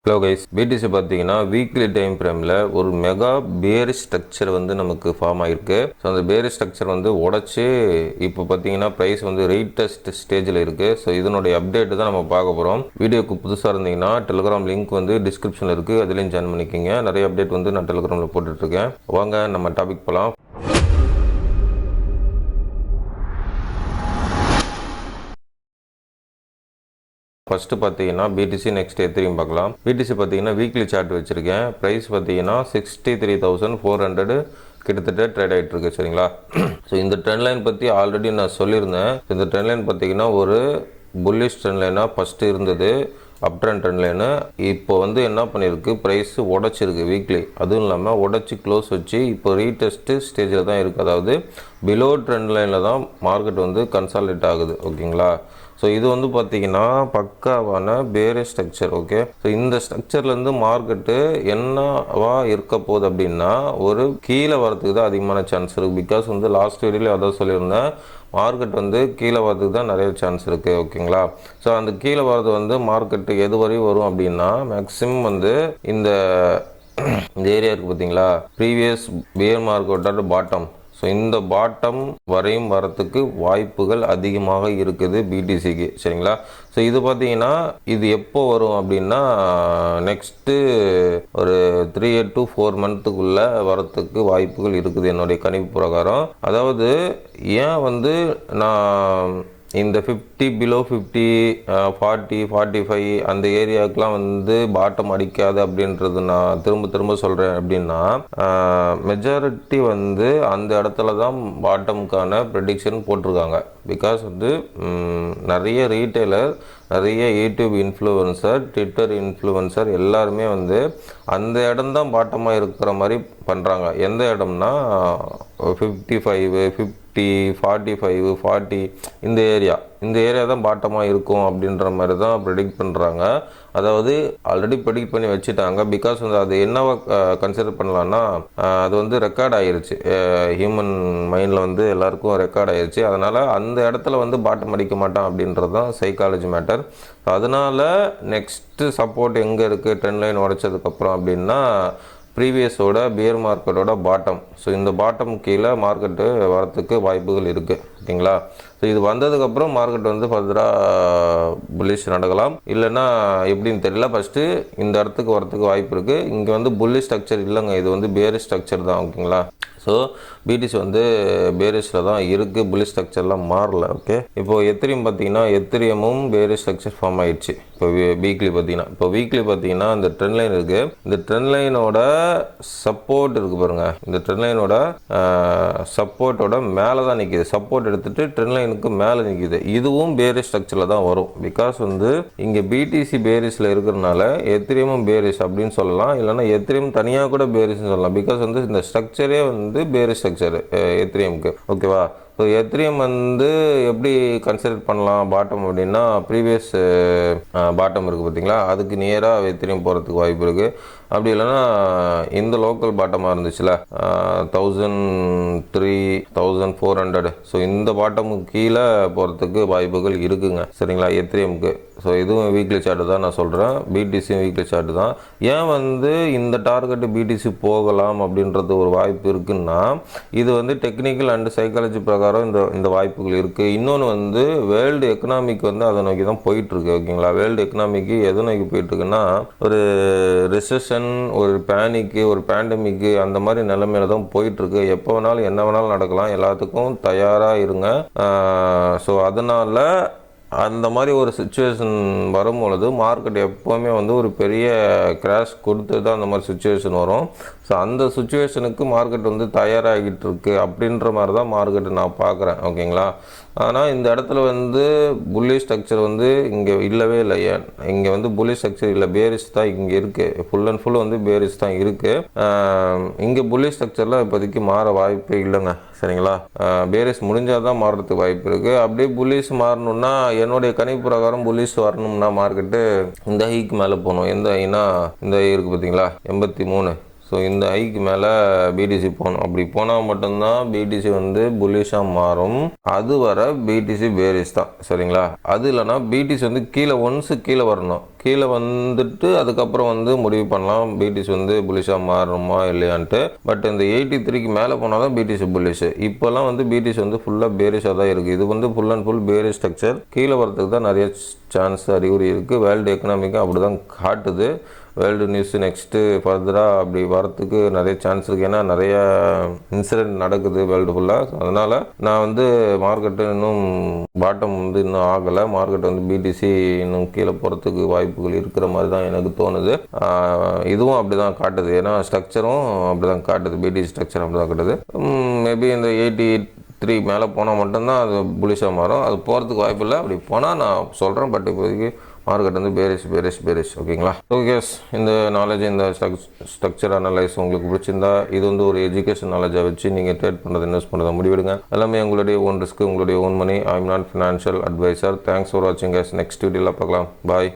Hello guys, BDC பார்த்தீங்கன்னா weekly time ஃப்ரேமில் ஒரு மெகா பேரிஷ் ஸ்ட்ரக்சர் வந்து நமக்கு ஃபார்ம் ஆகிருக்கு. ஸோ அந்த பேரிஷ் ஸ்ட்ரக்சர் வந்து உடச்சி இப்போ பார்த்தீங்கன்னா ப்ரைஸ் வந்து ரீடெஸ்ட் ஸ்டேஜில் இருக்குது. ஸோ இதனுடைய அப்டேட்டு தான் நம்ம பார்க்க போகிறோம். வீடியோக்கு புதுசாக இருந்தீங்கன்னா டெலிகிராம் லிங்க் வந்து டிஸ்கிரிப்ஷனில் இருக்குது, அதுலேயும் ஜாயின் பண்ணிக்கிங்க. நிறைய அப்டேட் வந்து நான் டெலிகிராமில் போட்டுட்ருக்கேன். வாங்க நம்ம டாபிக் போகலாம். ஃபஸ்ட்டு பார்த்தீங்கன்னா பிடிசி, நெக்ஸ்ட் எத்திரியும் பார்க்கலாம். பிடிசி பார்த்தீங்கன்னா வீக்லி சார்ட் வச்சுருக்கேன். ப்ரைஸ் பார்த்தீங்கன்னா 63,400 கிட்டத்தட்ட ட்ரேட் ஆகிட்டு இருக்கு. சரிங்களா? ஸோ இந்த ட்ரெண்ட் லைன் பற்றி ஆல்ரெடி நான் சொல்லியிருந்தேன். இந்த ட்ரெண்ட் லைன் பார்த்தீங்கன்னா ஒரு புல்லிஷ் ட்ரெண்ட் லைனாக ஃபஸ்ட்டு இருந்தது, அப் ட்ரெண்ட் லைனு. இப்போ வந்து என்ன பண்ணியிருக்கு, ப்ரைஸ் உடச்சிருக்கு வீக்லி. அதுவும் இல்லாமல் உடச்சி க்ளோஸ் வச்சு இப்போ ரீடெஸ்ட்டு ஸ்டேஜில் தான் இருக்குது. அதாவது பிலோ ட்ரெண்ட் லைனில் தான் மார்க்கெட் வந்து கன்சாலிடேட் ஆகுது. ஓகேங்களா? ஸோ இது வந்து பார்த்திங்கன்னா பக்காவான பேரிஷ் ஸ்ட்ரக்சர். ஓகே, ஸோ இந்த ஸ்ட்ரக்சர்லேருந்து மார்க்கெட்டு என்னவா இருக்க போகுது அப்படின்னா ஒரு கீழே வரதுக்கு தான் அதிகமான சான்ஸ் இருக்குது. பிகாஸ் வந்து லாஸ்ட் வீடியோவில் அதான் சொல்லியிருந்தேன், மார்க்கெட் வந்து கீழே வரதுக்கு தான் நிறைய சான்ஸ் இருக்குது. ஓகேங்களா? ஸோ அந்த கீழே வரது வந்து மார்க்கெட்டு எது வரையும் வரும் அப்படின்னா மேக்ஸிமம் வந்து இந்த ஏரியா இருக்குது பார்த்தீங்களா, ப்ரீவியஸ் பியர் மார்க்கெட்டோட பாட்டம். ஸோ இந்த பாட்டம் வரையும் வரத்துக்கு வாய்ப்புகள் அதிகமாக இருக்குது பிடிசிக்கு. சரிங்களா? ஸோ இது பார்த்தீங்கன்னா இது எப்போ வரும் அப்படின்னா நெக்ஸ்ட்டு ஒரு 3 to 4 மந்த்துக்குள்ளே வரத்துக்கு வாய்ப்புகள் இருக்குது என்னுடைய கணிப்பு பிரகாரம். அதாவது ஏன் வந்து நான் இந்த 50 பிலோ 50 40 45 அந்த ஏரியாவுக்கெலாம் வந்து பாட்டம் அடிக்காது அப்படின்றது நான் திரும்ப சொல்கிறேன் அப்படின்னா, மெஜாரிட்டி வந்து அந்த இடத்துல தான் பாட்டமுக்கான ப்ரெடிக்ஷன் போட்டிருக்காங்க. பிகாஸ் வந்து நிறைய ரீட்டைலர், நிறைய யூடியூப் இன்ஃப்ளூவன்சர், ட்விட்டர் இன்ஃப்ளூவன்சர் எல்லாருமே வந்து அந்த இடம்தான் பாட்டமாக இருக்கிற மாதிரி பண்ணுறாங்க. எந்த இடம்னா 55 50 45 40 இந்த ஏரியா தான் பாட்டமாக இருக்கும் அப்படின்ற மாதிரி தான் ப்ரெடிக்ட் பண்ணுறாங்க. அதாவது ஆல்ரெடி ப்ரெடிக்ட் பண்ணி வச்சுட்டாங்க. பிகாஸ் வந்து அது என்னவா கன்சிடர் பண்ணலான்னா, அது வந்து ரெக்கார்ட் ஆகிருச்சு, ஹியூமன் மைண்டில் வந்து எல்லாருக்கும் ரெக்கார்ட் ஆகிருச்சு. அதனால் அந்த இடத்துல வந்து பாட்டம் அடிக்க மாட்டான் அப்படின்றது தான் சைக்காலஜி மேட்டர். அதனால் நெக்ஸ்ட்டு சப்போர்ட் எங்கே இருக்குது ட்ரெண்ட் லைன் உடைச்சதுக்கப்புறம் அப்படின்னா ப்ரீவியஸோட பியர் மார்க்கெட்டோட பாட்டம். ஸோ இந்த பாட்டம் கீழே மார்க்கெட்டு வரத்துக்கு வாய்ப்புகள் இருக்குது. ஓகேங்களா? ஸோ இது வந்ததுக்கப்புறம் மார்க்கெட் வந்து ஃபர்தராக புல்லிஷ் நடக்கலாம், இல்லைன்னா எப்படின்னு தெரியல. ஃபஸ்ட்டு இந்த இடத்துக்கு வரத்துக்கு வாய்ப்பு இருக்குது. இங்கே வந்து புல்லிஷ் ஸ்ட்ரக்சர் இல்லைங்க, இது வந்து பேரிஷ் ஸ்ட்ரக்சர் தான். ஓகேங்களா? ஸோ பிடிசி வந்து பேரிஷில் தான் இருக்குது, புல்லிஷ் ஸ்ட்ரக்சர்லாம் மாறல. ஓகே, இப்போது எத்திரியம் பார்த்தீங்கன்னா எத்திரியமும் பேரிஷ் ஸ்ட்ரக்சர் ஃபார்ம் ஆகிடுச்சு. இப்போ வீக்லி பார்த்தீங்கன்னா இந்த ட்ரெண்ட் லைன் இருக்குது. இந்த ட்ரெண்ட் லைனோட சப்போர்ட் இருக்குது பாருங்கள், இந்த ட்ரெண்ட் லைனோட சப்போர்ட்டோட மேலே தான் நிற்கிது. சப்போர்ட் எடுத்துகிட்டு ட்ரெண்ட் லைனுக்கு மேலே நிற்கிது. இதுவும் பேரிஷ் ஸ்ட்ரக்சரில் தான் வரும். பிகாஸ் வந்து இங்கே பிடிசி பேரிஷில் இருக்கிறதுனால எத்திரியமும் பேரிஷ் அப்படின்னு சொல்லலாம், இல்லைனா எத்திரியம் தனியாக கூட பேரிஷ்னு சொல்லலாம். பிகாஸ் வந்து இந்த ஸ்ட்ரக்சரே வந்து பேரிஷ் ஸ்ட்ரக்சர் எத்திரியமுக்கு. ஓகேவா? ஸோ எத்திரியம் வந்து எப்படி கன்சிடர் பண்ணலாம் பாட்டம் அப்படின்னா, ப்ரீவியஸ் பாட்டம் இருக்குது பார்த்தீங்களா, அதுக்கு நியராக எத்திரியம் போகிறதுக்கு வாய்ப்பு இருக்குது. அப்படி இல்லைன்னா இந்த லோக்கல் பாட்டமாக இருந்துச்சுல 1003 1400, ஸோ இந்த பாட்டமுக்கு கீழே போகிறதுக்கு வாய்ப்புகள் இருக்குங்க. சரிங்களா? எத்திரியமுக்கு. ஸோ இதுவும் வீக்லி சார்ட்டு தான் நான் சொல்கிறேன், பிடிசியும் வீக்லி சார்ட்டு தான். ஏன் வந்து இந்த டார்கெட்டு பிடிசி போகலாம் அப்படின்றது ஒரு வாய்ப்பு இருக்குன்னா, இது வந்து டெக்னிக்கல் அண்டு சைக்காலஜி பிரகாரம் இந்த வாய்ப்புகள் இருக்குது. இன்னொன்று வந்து வேர்ல்டு எக்கனாமிக் வந்து அதை நோக்கி தான் போயிட்டுருக்கு. ஓகேங்களா? வேர்ல்டு எக்கனாமிக்கு எதை நோக்கி போயிட்டுருக்குன்னா ஒரு ரிசெஷன், ஒரு பேனிக்கு, ஒரு பேண்டமிக்கு அந்த மாதிரி நிலைமையில தான் போயிட்டுருக்கு. எப்போ வேணாலும் என்ன வேணாலும் நடக்கலாம், எல்லாத்துக்கும் தயாராக இருங்க. ஸோ அதனால் அந்த மாதிரி ஒரு சுச்சுவேஷன் வரும்பொழுது மார்க்கெட் எப்போவுமே வந்து ஒரு பெரிய கிராஷ் கொடுத்து தான் அந்த மாதிரி சுச்சுவேஷன் வரும். ஸோ அந்த சுச்சுவேஷனுக்கு மார்க்கெட் வந்து தயாராகிட்டு இருக்கு அப்படின்ற மாதிரி தான் மார்க்கெட்டை நான் பார்க்குறேன். ஓகேங்களா? ஆனால் இந்த இடத்துல வந்து புல்லிஷ் ஸ்ட்ரக்சர் வந்து இங்கே இல்லவே இல்லை. இங்கே வந்து புல்லிஷ் ஸ்ட்ரக்சர் இல்லை, பேரிஷ் தான் இங்கே இருக்குது. ஃபுல் அண்ட் ஃபுல் வந்து பேரிஷ் தான் இருக்குது. இங்கே புல்லிஷ் ஸ்ட்ரக்சரில் இப்போதைக்கு மாற வாய்ப்பே இல்லைங்க. சரிங்களா? பேரிஷ் முடிஞ்சால் தான் மாறுறதுக்கு வாய்ப்பு இருக்குது. அப்படியே புல்லிஷ் மாறணுன்னா என்னுடைய கணிப்பு பிரகாரம் புல்லிஷ் வரணும்னா மார்க்கெட்டு இந்த ஹைக்கு மேலே போகணும். எந்த ஹைனா இந்த ஹை இருக்குது பார்த்தீங்களா 83. ஸோ இந்த ஐக்கு மேலே பிடிசி போகணும். அப்படி போனால் மட்டும்தான் பிடிசி வந்து புல்லிஷாக மாறும். அது வர பிடிசி பேரிஷ் தான். சரிங்களா? அது இல்லைனா பிடிசி வந்து கீழே ஒன்ஸு கீழே வரணும். கீழே வந்துட்டு அதுக்கப்புறம் வந்து முடிவு பண்ணலாம் பிடிசி வந்து புலிஷாக மாறுமா இல்லையான்ட்டு. பட் இந்த 83க்கு மேலே போனால் தான் பிடிசி புலிஷ். இப்போல்லாம் வந்து பிடிசி வந்து ஃபுல்லாக பேரிஷாக தான் இருக்குது. இது வந்து full and full bearish structure. கீழே வரதுக்கு தான் நிறைய சான்ஸ் அறிகுறி இருக்குது. வேர்ல்டு எக்கனாமிக்காக அப்படி தான் காட்டுது. வேர்ல்டு நியூஸ் நெக்ஸ்ட்டு ஃபர்தராக அப்படி வரத்துக்கு நிறைய சான்ஸ் இருக்குது. ஏன்னா நிறைய இன்சிடென்ட் நடக்குது வேர்ல்டு ஃபுல்லாக. அதனால் நான் வந்து மார்க்கெட்டு இன்னும் பாட்டம் வந்து இன்னும் ஆகலை. மார்க்கெட் வந்து பிடிசி இன்னும் கீழே போகிறதுக்கு வாய்ப்புகள் இருக்கிற மாதிரி தான் எனக்கு தோணுது. இதுவும் அப்படி தான் காட்டுது. ஏன்னா ஸ்ட்ரக்சரும் அப்படி தான் காட்டுது. பிடிசி ஸ்ட்ரக்சர் அப்படி தான் காட்டுது. மேபி இந்த 83 மேலே போனால் மட்டும்தான் அது புலிஷாக மாறும். அது போகிறதுக்கு வாய்ப்பு இல்லை. அப்படி போனால் நான் சொல்கிறேன். பட் இப்போதைக்கு மார்க்கெட் வந்து பேரிஷ். ஓகேங்களா? ஓகே, இந்த நாலேஜ், இந்த ஸ்ட்ரக்சர் அனலைஸ் உங்களுக்கு பிடிச்சிருந்தா இது வந்து ஒரு எஜுகேஷன் நாலேஜாக வச்சு நீங்கள் ட்ரேட் பண்ணுறது, இன்வெஸ்ட் பண்ணுறதை முடிவெடுங்க. எல்லாமே உங்களுடைய ஓன் ரிஸ்க், உங்களுடைய own money. I am not financial advisor. Thanks for வாட்சிங் கைஸ். நெக்ஸ்ட் வீடியோவில் பார்க்கலாம். பாய்.